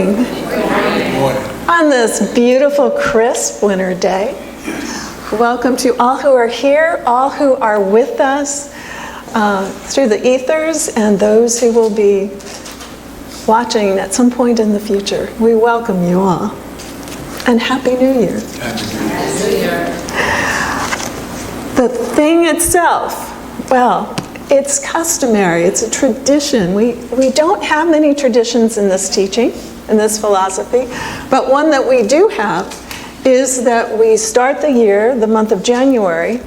morning. On this beautiful, crisp winter day. Welcome to all who are here, all who are with us through the ethers, and those who will be watching at some point in the future. We welcome you all. And Happy New Year. Happy New Year. The thing itself, well, it's customary, it's a tradition. We don't have many traditions in this teaching, in this philosophy, but one that we do have is that we start the year, the month of January,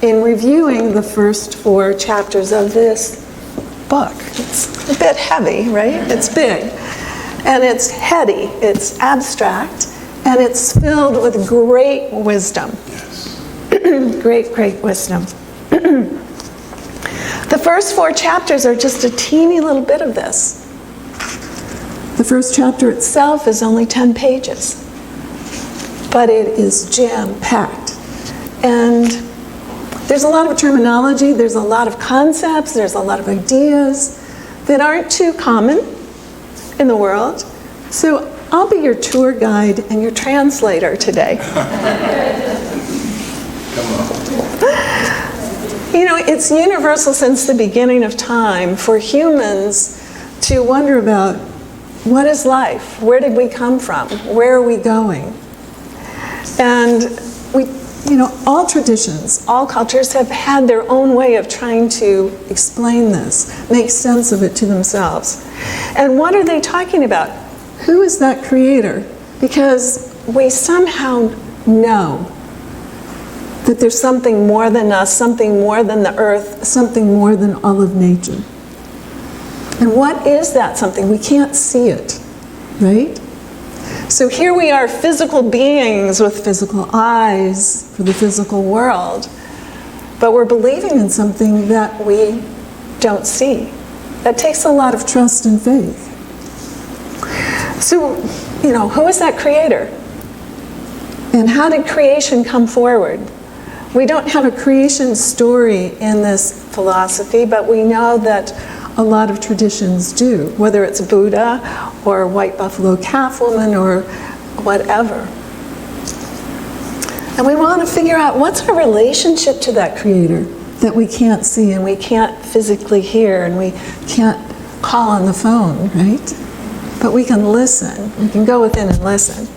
in reviewing the first 4 chapters of this book. It's a bit heavy, right? It's big. And it's heady, it's abstract, and it's filled with great wisdom. Yes. Great wisdom. The first 4 chapters are just a teeny little bit of this. The first chapter itself is only 10 pages, but it is jam-packed. And there's a lot of terminology, there's a lot of concepts, there's a lot of ideas that aren't too common in the world. So I'll be your tour guide and your translator today. Come on. You know, it's universal since the beginning of time for humans to wonder about what is life? Where did we come from? Where are we going? And all traditions, all cultures have had their own way of trying to explain this, make sense of it to themselves. And what are they talking about? Who is that creator? Because we somehow know that there's something more than us, something more than the earth, something more than all of nature. And what is that something? We can't see it, right? So here we are, physical beings with physical eyes for the physical world, but we're believing in something that we don't see. That takes a lot of trust and faith. So, who is that creator? And how did creation come forward? We don't have a creation story in this philosophy, but we know that a lot of traditions do, whether it's Buddha or White Buffalo Calf Woman or whatever. And we want to figure out what's our relationship to that creator that we can't see and we can't physically hear and we can't call on the phone, right? But we can listen. We can go within and listen.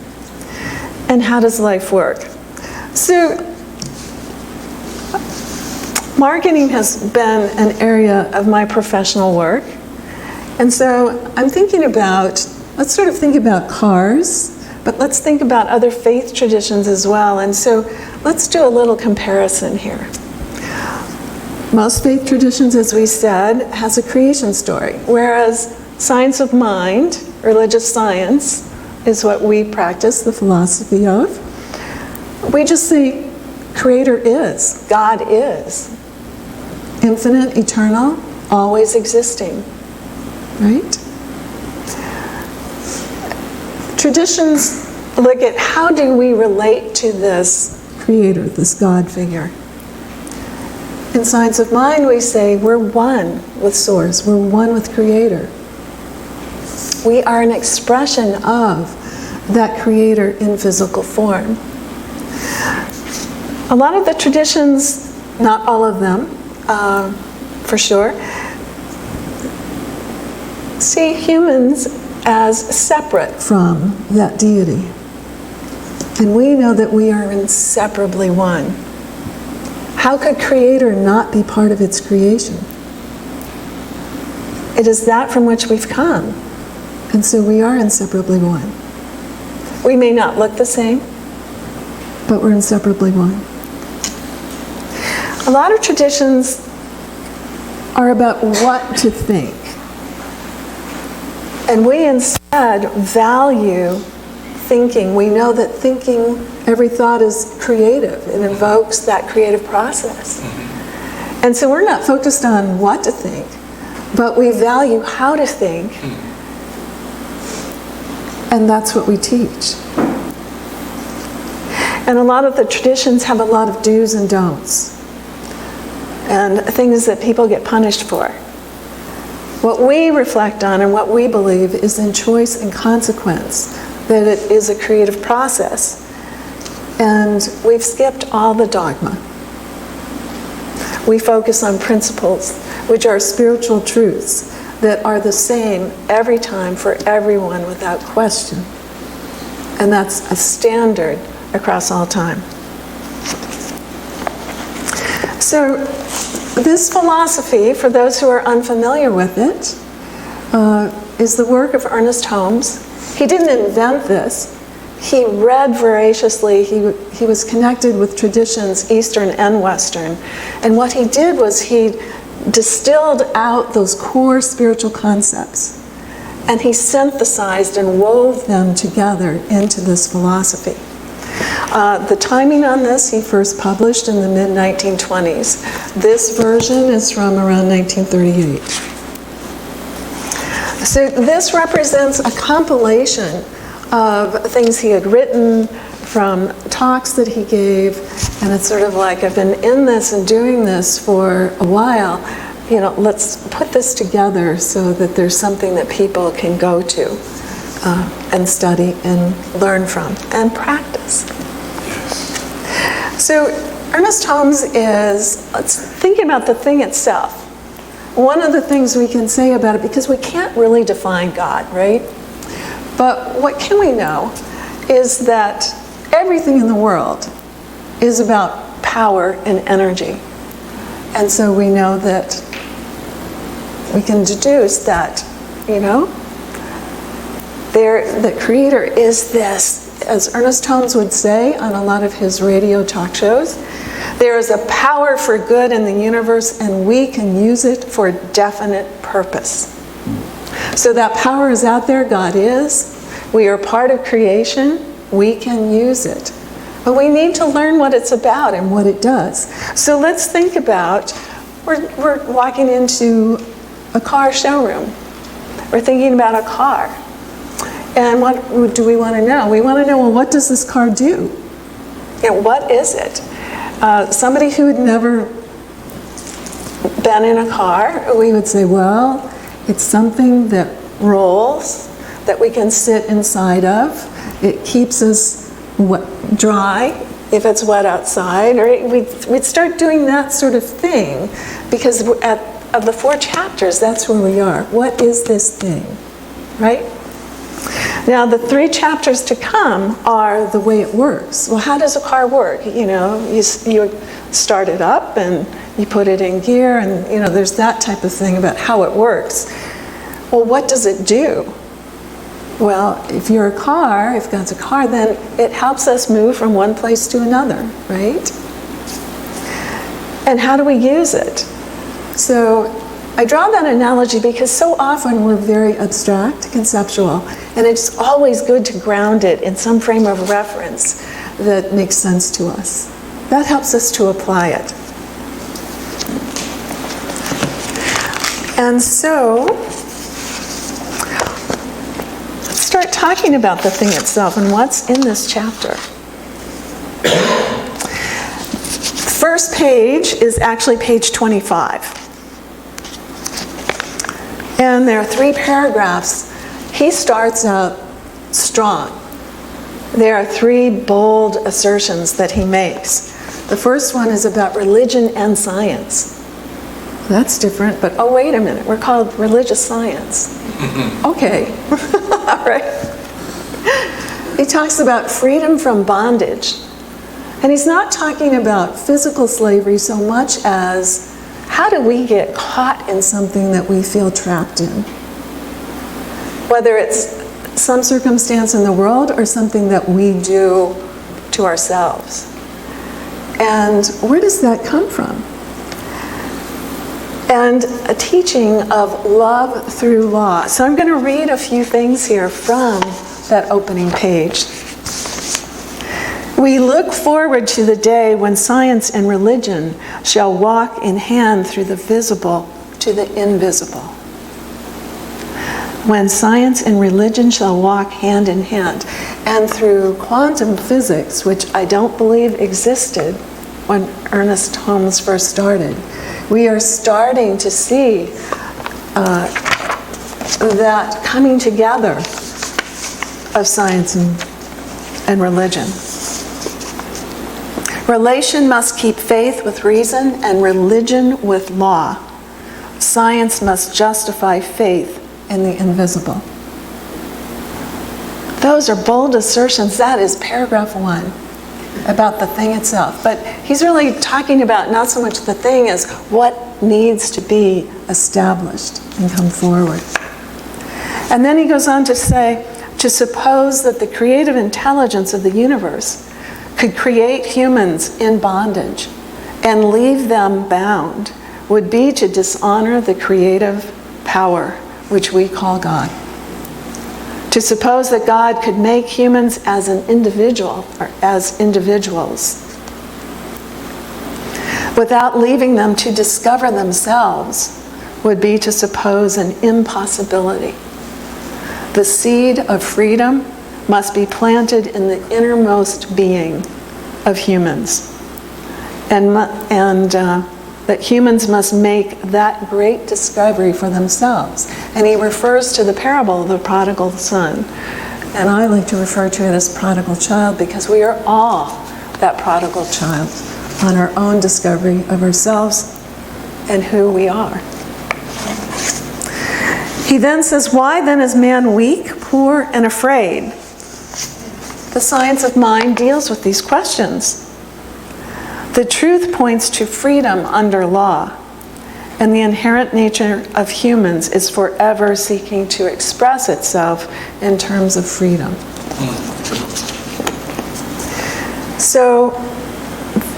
And how does life work? So, marketing has been an area of my professional work. And so I'm thinking about, let's sort of think about cars, but let's think about other faith traditions as well. And so let's do a little comparison here. Most faith traditions, as we said, has a creation story, whereas science of mind, religious science, is what we practice, the philosophy of. We just say, Creator is, God is. Infinite, eternal, always existing, right? Traditions look at how do we relate to this creator, this God figure. In science of mind, we say we're one with source, we're one with creator. We are an expression of that creator in physical form. A lot of the traditions, not all of them, for sure, see humans as separate from that deity. And we know that we are inseparably one. How could Creator not be part of its creation? It is that from which we've come. And so we are inseparably one. We may not look the same, but we're inseparably one. A lot of traditions are about what to think. And we instead value thinking. We know that thinking, every thought is creative. It invokes that creative process. And so we're not focused on what to think, but we value how to think. And that's what we teach. And a lot of the traditions have a lot of do's and don'ts, and things that people get punished for. What we reflect on and what we believe is in choice and consequence, that it is a creative process. And we've skipped all the dogma. We focus on principles, which are spiritual truths that are the same every time for everyone without question. And that's a standard across all time. So this philosophy, for those who are unfamiliar with it, is the work of Ernest Holmes. He didn't invent this. He read voraciously. He was connected with traditions, Eastern and Western. And what he did was he distilled out those core spiritual concepts, and he synthesized and wove them together into this philosophy. The timing on this, he first published in the mid-1920s. This version is from around 1938. So this represents a compilation of things he had written, from talks that he gave, and it's sort of like, I've been in this and doing this for a while, let's put this together so that there's something that people can go to and study and learn from and practice. So Ernest Holmes is, let's think about the thing itself. One of the things we can say about it, because we can't really define God, right? But what can we know is that everything in the world is about power and energy. And so we know that we can deduce that, the Creator is this, as Ernest Holmes would say on a lot of his radio talk shows, there is a power for good in the universe and we can use it for a definite purpose. So that power is out there, God is. We are part of creation. We can use it. But we need to learn what it's about and what it does. So let's think about, we're walking into a car showroom. We're thinking about a car. And what do we want to know? We want to know, well, what does this car do? What is it? Somebody who had never been in a car, we would say, well, it's something that rolls, that we can sit inside of. It keeps us dry if it's wet outside. Or we'd start doing that sort of thing, because of the 4 chapters, that's where we are. What is this thing, right? Now, the 3 chapters to come are the way it works. Well, how does a car work? You start it up and you put it in gear, and there's that type of thing about how it works. Well, what does it do? Well, if you're a car, if God's a car, then it helps us move from one place to another, right? And how do we use it? So I draw that analogy because so often we're very abstract, conceptual, and it's always good to ground it in some frame of reference that makes sense to us. That helps us to apply it. And so, let's start talking about the thing itself and what's in this chapter. The first page is actually page 25. And there are 3 paragraphs. He starts out strong. There are 3 bold assertions that he makes. The first one is about religion and science. That's different, but oh, wait a minute, we're called religious science. Okay, all right. He talks about freedom from bondage. And he's not talking about physical slavery so much as how do we get caught in something that we feel trapped in? Whether it's some circumstance in the world or something that we do to ourselves. And where does that come from? And a teaching of love through law. So I'm going to read a few things here from that opening page. We look forward to the day when science and religion shall walk in hand through the visible to the invisible. When science and religion shall walk hand in hand. And through quantum physics, which I don't believe existed when Ernest Holmes first started, we are starting to see that coming together of science and religion. Relation must keep faith with reason and religion with law. Science must justify faith in the invisible. Those are bold assertions. That is paragraph 1 about the thing itself. But he's really talking about not so much the thing as what needs to be established and come forward. And then he goes on to say, to suppose that the creative intelligence of the universe could create humans in bondage and leave them bound would be to dishonor the creative power which we call God. To suppose that God could make humans as an individual or as individuals without leaving them to discover themselves would be to suppose an impossibility. The seed of freedom must be planted in the innermost being of humans, and that humans must make that great discovery for themselves. And he refers to the parable of the prodigal son. And I like to refer to it as prodigal child because we are all that prodigal child on our own discovery of ourselves and who we are. He then says, why then is man weak, poor, and afraid? The science of mind deals with these questions. The truth points to freedom under law, and the inherent nature of humans is forever seeking to express itself in terms of freedom. So,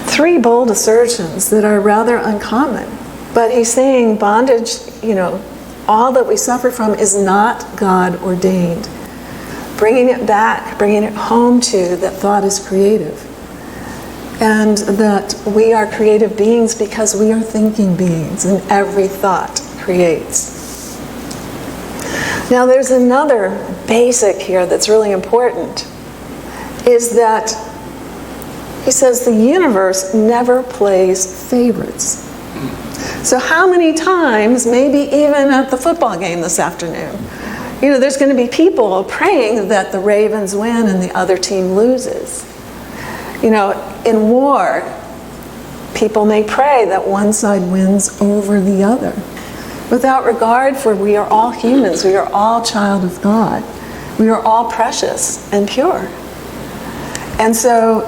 3 bold assertions that are rather uncommon. But he's saying bondage, all that we suffer from is not God ordained. Bringing it back, bringing it home to that thought is creative. And that we are creative beings because we are thinking beings, and every thought creates. Now there's another basic here that's really important, is that he says the universe never plays favorites. So how many times, maybe even at the football game this afternoon, there's going to be people praying that the Ravens win and the other team loses. In war, people may pray that one side wins over the other, without regard for we are all humans, we are all child of God, we are all precious and pure. And so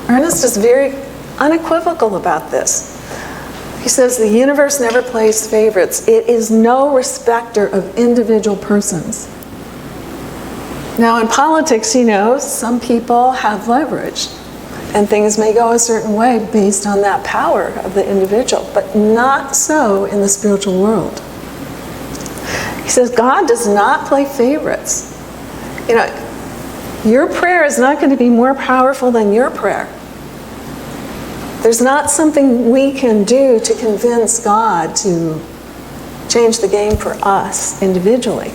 Ernest is very unequivocal about this. He says the universe never plays favorites. It is no respecter of individual persons. Now in politics, some people have leverage. And things may go a certain way based on that power of the individual, but not so in the spiritual world. He says God does not play favorites. Your prayer is not going to be more powerful than your prayer. There's not something we can do to convince God to change the game for us individually.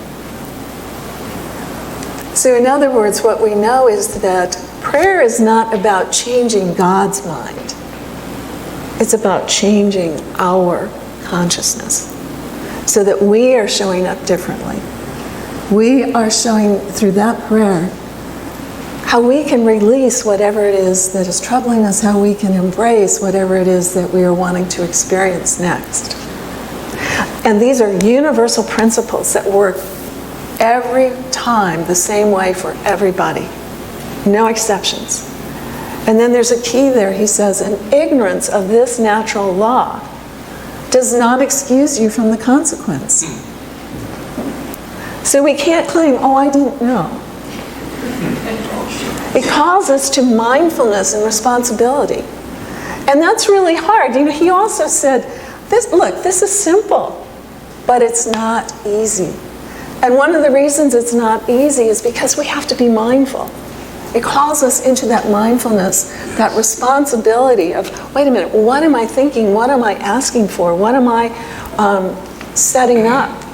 So in other words, what we know is that prayer is not about changing God's mind. It's about changing our consciousness so that we are showing up differently. We are showing through that prayer how we can release whatever it is that is troubling us, how we can embrace whatever it is that we are wanting to experience next. And these are universal principles that work every time the same way for everybody. No exceptions. And then there's a key there. He says, an ignorance of this natural law does not excuse you from the consequence. So we can't claim, I didn't know. It calls us to mindfulness and responsibility. And that's really hard. He also said, this is simple, but it's not easy. And one of the reasons it's not easy is because we have to be mindful. It calls us into that mindfulness, that responsibility of, wait a minute, what am I thinking? What am I asking for? What am I setting up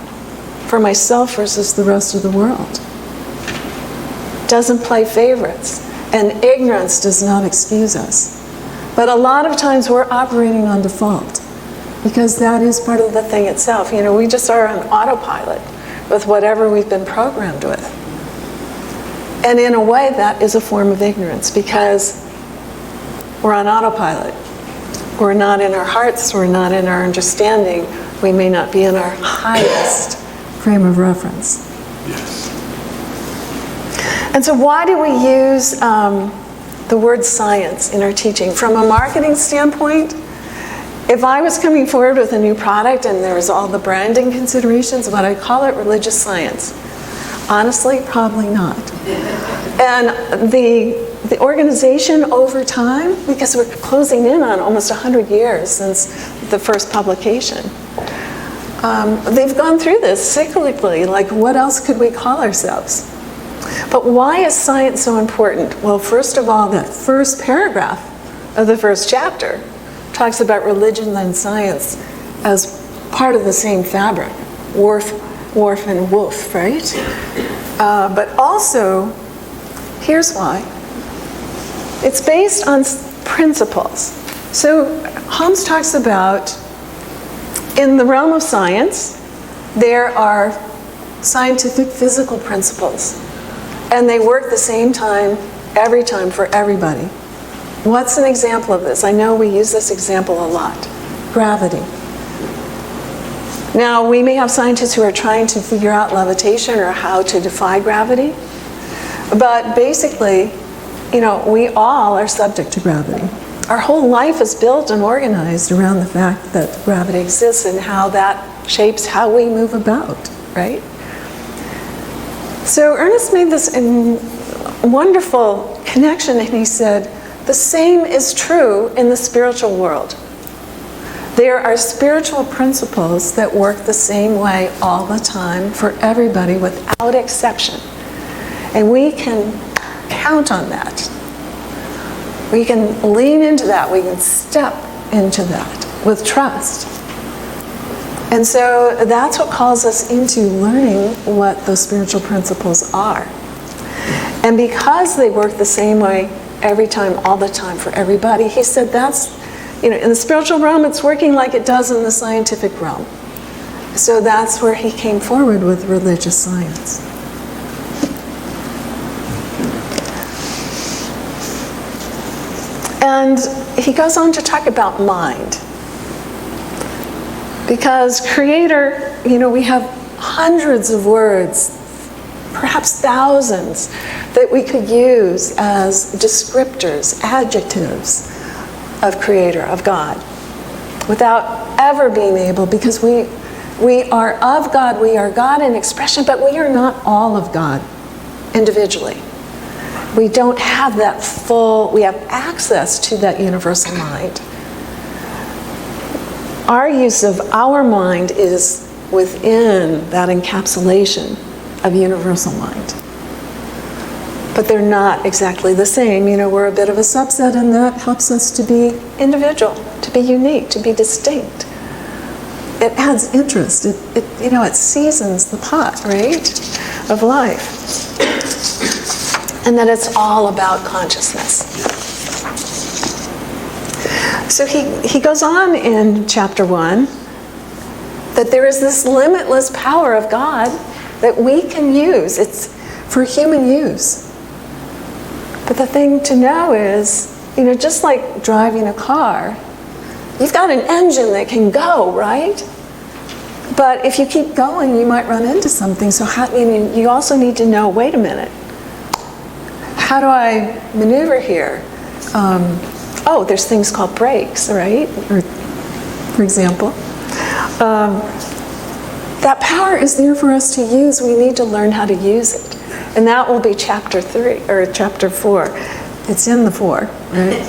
for myself versus the rest of the world? Doesn't play favorites. And ignorance does not excuse us. But a lot of times we're operating on default because that is part of the thing itself. We just are on autopilot. with whatever we've been programmed with. And in a way, that is a form of ignorance because we're on autopilot. We're not in our hearts, we're not in our understanding, we may not be in our highest frame of reference. Yes. And so why do we use the word science in our teaching? From a marketing standpoint, if I was coming forward with a new product and there was all the branding considerations, would I call it religious science? Honestly, probably not. And the organization over time, because we're closing in on almost 100 years since the first publication, they've gone through this cyclically, like what else could we call ourselves? But why is science so important? Well, first of all, that first paragraph of the first chapter talks about religion and science as part of the same fabric, wharf and woof, right? But also, here's why. It's based on principles. So Holmes talks about, in the realm of science, there are scientific physical principles. And they work the same time, every time, for everybody. What's an example of this? I know we use this example a lot. Gravity. Now, we may have scientists who are trying to figure out levitation or how to defy gravity. But basically, we all are subject to gravity. Our whole life is built and organized around the fact that gravity exists and how that shapes how we move about, right? So Ernest made this wonderful connection, and he said, the same is true in the spiritual world. There are spiritual principles that work the same way all the time for everybody without exception. And we can count on that. We can lean into that. We can step into that with trust. And so that's what calls us into learning what those spiritual principles are. And because they work the same way every time, all the time, for everybody, he said that's, in the spiritual realm, it's working like it does in the scientific realm. So that's where he came forward with religious science. And he goes on to talk about mind. Because creator, we have hundreds of words, perhaps thousands, that we could use as descriptors, adjectives of creator, of God, without ever being able, because we are of God, we are God in expression, but we are not all of God individually. We don't have that we have access to that universal mind. Our use of our mind is within that encapsulation of universal mind. But they're not exactly the same. We're a bit of a subset, and that helps us to be individual, to be unique, to be distinct. It adds interest. It seasons the pot, right, of life. And that it's all about consciousness. So he goes on in chapter 1 that there is this limitless power of God that we can use. It's for human use. But the thing to know is, just like driving a car, you've got an engine that can go, right? But if you keep going, you might run into something. So you also need to know, wait a minute, how do I maneuver here? There's things called brakes, right? Or, for example. That power is there for us to use. We need to learn how to use it. And that will be chapter 3, or chapter 4. It's in the 4, right?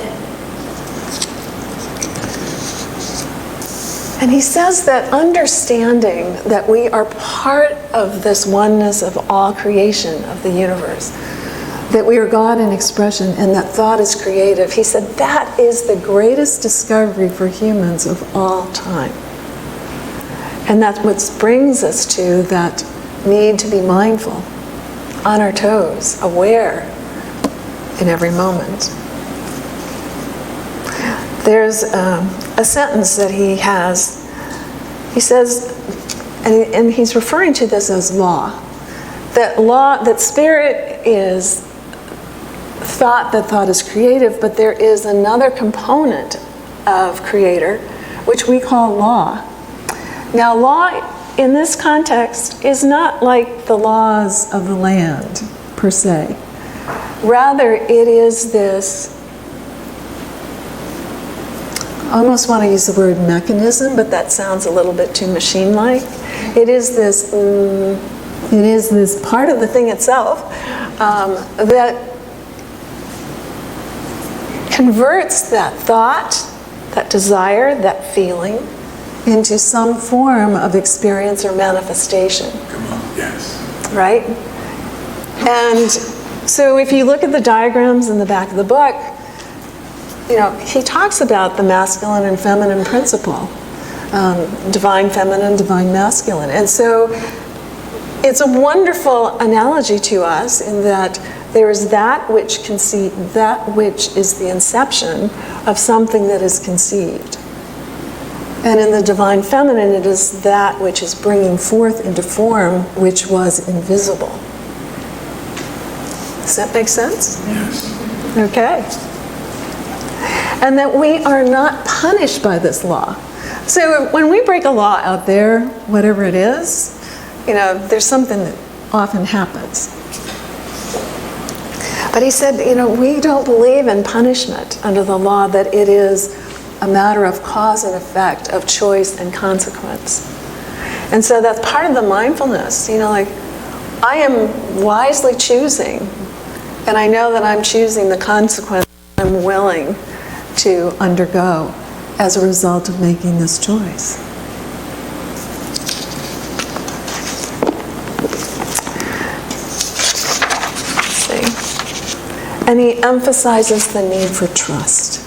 And he says that understanding that we are part of this oneness of all creation of the universe, that we are God in expression and that thought is creative, he said that is the greatest discovery for humans of all time. And that's what brings us to that need to be mindful, on our toes, aware in every moment. There's a sentence that he has. He says, and he's referring to this as law. That spirit is thought, that thought is creative, but there is another component of creator, which we call law. Now, law in this context is not like the laws of the land, per se. Rather, it is this, I almost want to use the word mechanism, but that sounds a little bit too machine-like. It is this part of the thing itself that converts that thought, that desire, that feeling into some form of experience or manifestation. Come on, yes. Right? And so if you look at the diagrams in the back of the book, he talks about the masculine and feminine principle, divine feminine, divine masculine. And so it's a wonderful analogy to us in that there is that which is the inception of something that is conceived. And in the divine feminine, it is that which is bringing forth into form which was invisible. Does that make sense? Yes. Okay. And that we are not punished by this law. So when we break a law out there, whatever it is, there's something that often happens. But he said, we don't believe in punishment under the law, that it is a matter of cause and effect, of choice and consequence. And so that's part of the mindfulness, I am wisely choosing, and I know that I'm choosing the consequence I'm willing to undergo as a result of making this choice. Let's see. And he emphasizes the need for trust.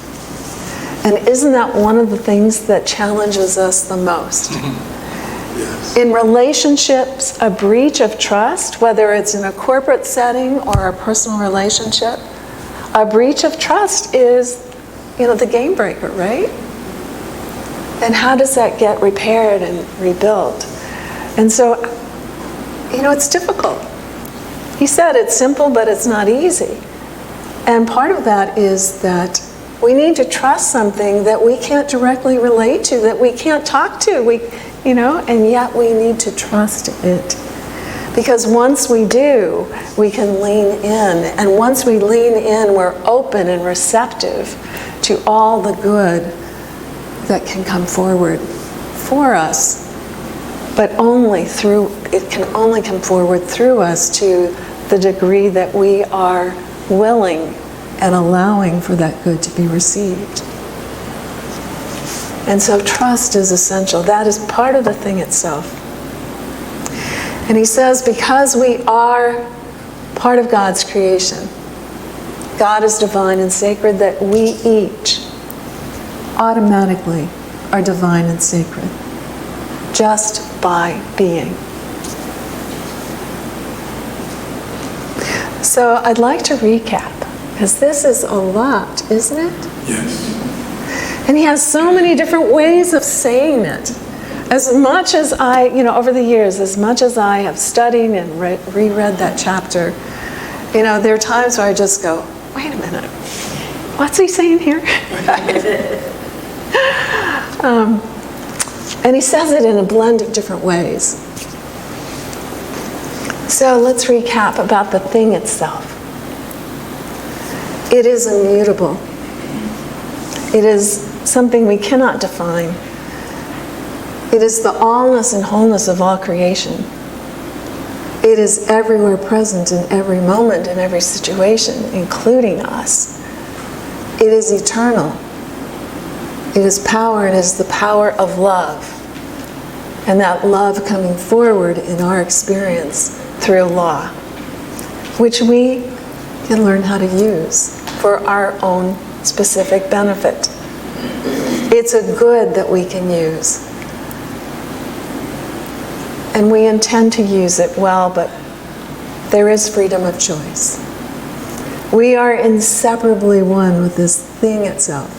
And isn't that one of the things that challenges us the most? Yes. In relationships, a breach of trust, whether it's in a corporate setting or a personal relationship, a breach of trust is, the game breaker, right? And how does that get repaired and rebuilt? And so, it's difficult. He said it's simple, but it's not easy. And part of that is that we need to trust something that we can't directly relate to, that we can't talk to, and yet we need to trust it. Because once we do, we can lean in. And once we lean in, we're open and receptive to all the good that can come forward for us. But it can only come forward through us to the degree that we are willing and allowing for that good to be received. And so trust is essential. That is part of the thing itself. And he says, because we are part of God's creation, God is divine and sacred, that we each automatically are divine and sacred, just by being. So I'd like to recap, because this is a lot, isn't it? Yes. And he has so many different ways of saying it. As much as I, over the years, as much as I have studied and reread that chapter, there are times where I just go, wait a minute, what's he saying here? And he says it in a blend of different ways. So let's recap about the thing itself. It is immutable. It is something we cannot define. It is the allness and wholeness of all creation. It is everywhere present in every moment, in every situation, including us. It is eternal. It is power. It is the power of love. And that love coming forward in our experience through law, which we can learn how to use for our own specific benefit. It's a good that we can use. And we intend to use it well, but there is freedom of choice. We are inseparably one with this thing itself.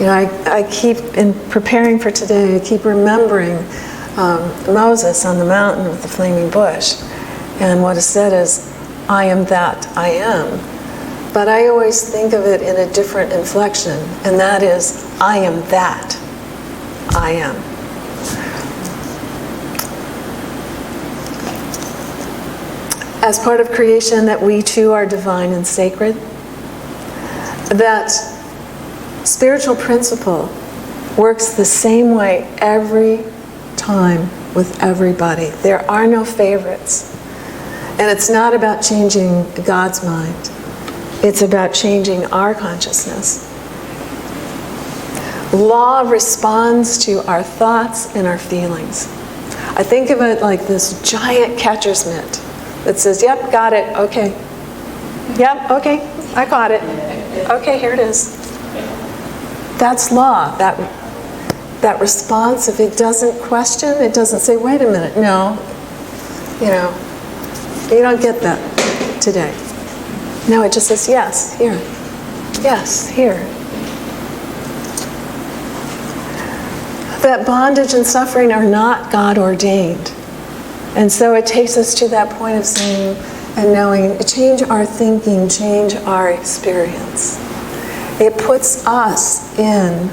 I keep, in preparing for today, I keep remembering Moses on the mountain with the flaming bush. And what is said is, I am that I am. But I always think of it in a different inflection, and that is, I am that I am. As part of creation, that we too are divine and sacred, that spiritual principle works the same way every time with everybody. There are no favorites. And it's not about changing God's mind. It's about changing our consciousness. Law responds to our thoughts and our feelings. I think of it like this giant catcher's mitt that says, yep, got it, okay. Yep, okay, I got it. Okay, here it is. That's law, that response. If it doesn't question, it doesn't say, wait a minute, no, you don't get that today. No, it just says, yes, here. Yes, here. That bondage and suffering are not God ordained. And so it takes us to that point of saying and knowing, change our thinking, change our experience. It puts us in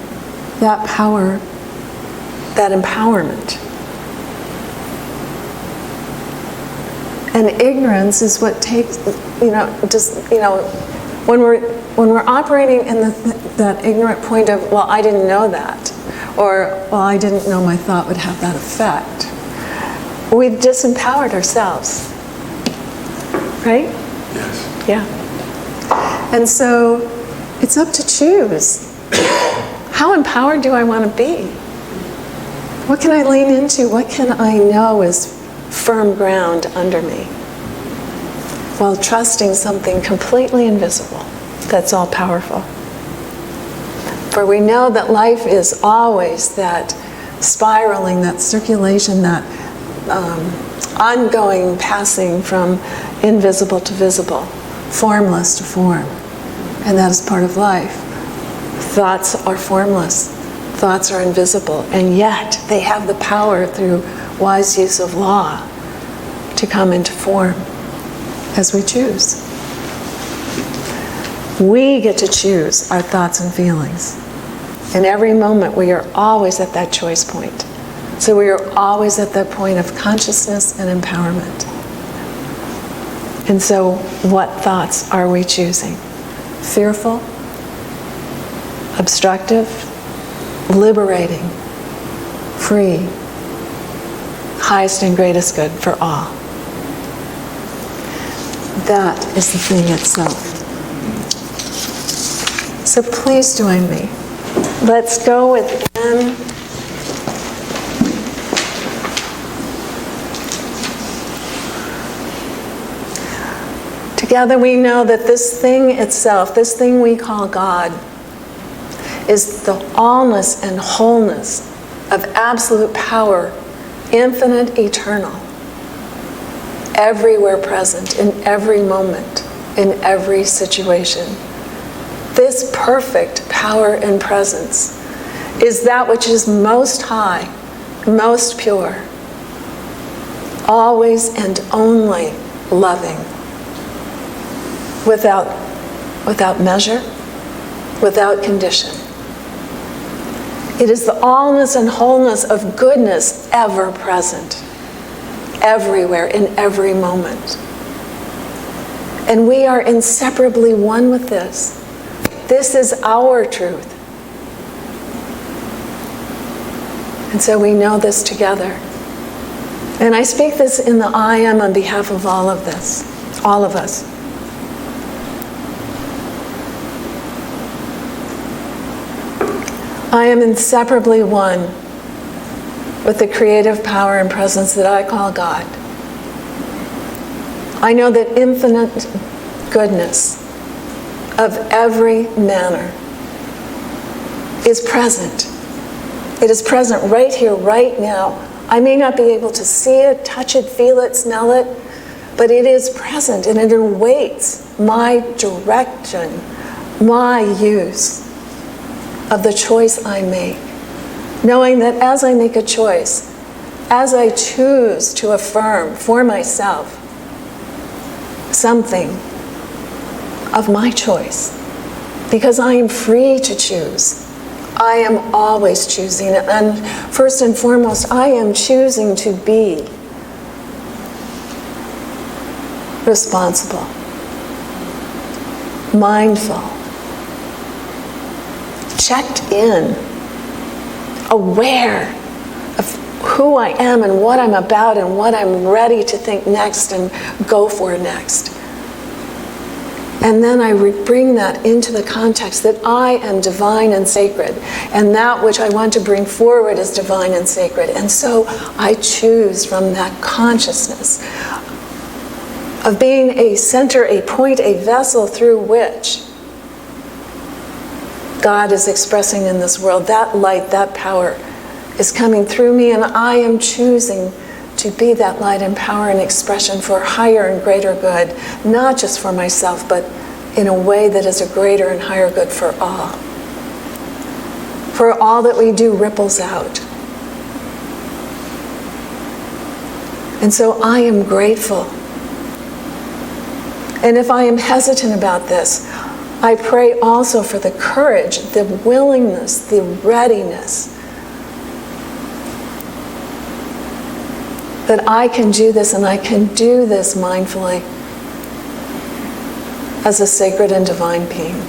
that power, that empowerment. And ignorance is what takes, when we're operating in that ignorant point of, well, I didn't know that, or, well, I didn't know my thought would have that effect. We've disempowered ourselves, right? Yes. Yeah. And so it's up to choose. How empowered do I want to be? What can I lean into? What can I know is firm ground under me, while trusting something completely invisible that's all powerful? For we know that life is always that spiraling, that circulation, that ongoing passing from invisible to visible, formless to form. And that is part of life. Thoughts are formless, thoughts are invisible, and yet they have the power through wise use of law to come into form as we choose. We get to choose our thoughts and feelings. In every moment, we are always at that choice point. So we are always at that point of consciousness and empowerment. And so what thoughts are we choosing? Fearful, obstructive, liberating, free, highest and greatest good for all. That is the thing itself. So please join me. Let's go within. Together we know that this thing itself, this thing we call God, is the allness and wholeness of absolute power, infinite, eternal, everywhere present, in every moment, in every situation. This perfect power and presence is that which is most high, most pure, always and only loving, without measure, without condition. It is the allness and wholeness of goodness ever present, everywhere, in every moment. And we are inseparably one with this. This is our truth. And so we know this together. And I speak this in the I am on behalf of all of this, all of us. I am inseparably one with the creative power and presence that I call God. I know that infinite goodness of every manner is present. It is present right here, right now. I may not be able to see it, touch it, feel it, smell it, but it is present and it awaits my direction, my use of the choice I make. Knowing that as I make a choice, as I choose to affirm for myself something of my choice, because I am free to choose. I am always choosing, and first and foremost, I am choosing to be responsible, mindful, checked in, aware of who I am and what I'm about and what I'm ready to think next and go for next. And then I bring that into the context that I am divine and sacred, and that which I want to bring forward is divine and sacred. And so I choose from that consciousness of being a center, a point, a vessel through which God is expressing in this world. That light, that power is coming through me, and I am choosing to be that light and power and expression for higher and greater good, not just for myself, but in a way that is a greater and higher good for all. For all that we do ripples out. And so I am grateful. And if I am hesitant about this, I pray also for the courage, the willingness, the readiness that I can do this, and I can do this mindfully as a sacred and divine being.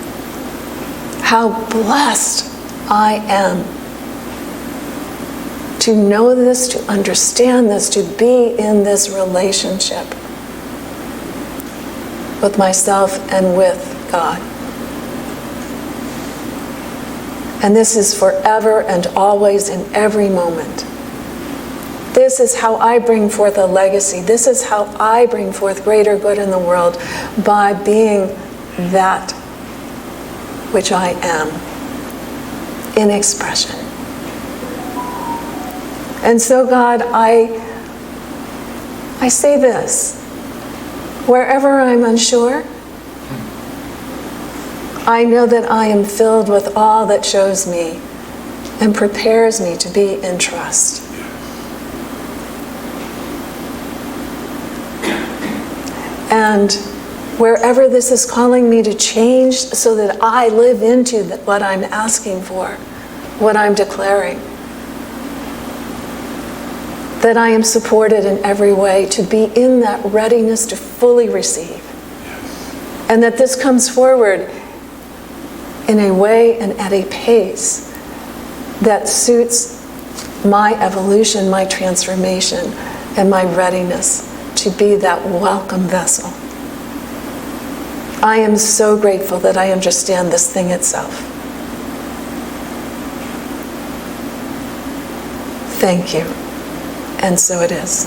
How blessed I am to know this, to understand this, to be in this relationship with myself and with God. And this is forever and always in every moment. This is how I bring forth a legacy. This is how I bring forth greater good in the world, by being that which I am in expression. And so, God, I say this. Wherever I'm unsure, I know that I am filled with all that shows me and prepares me to be in trust. And wherever this is calling me to change so that I live into what I'm asking for, what I'm declaring, that I am supported in every way to be in that readiness to fully receive. And that this comes forward in a way and at a pace that suits my evolution, my transformation, and my readiness to be that welcome vessel. I am so grateful that I understand this thing itself. Thank you. And so it is.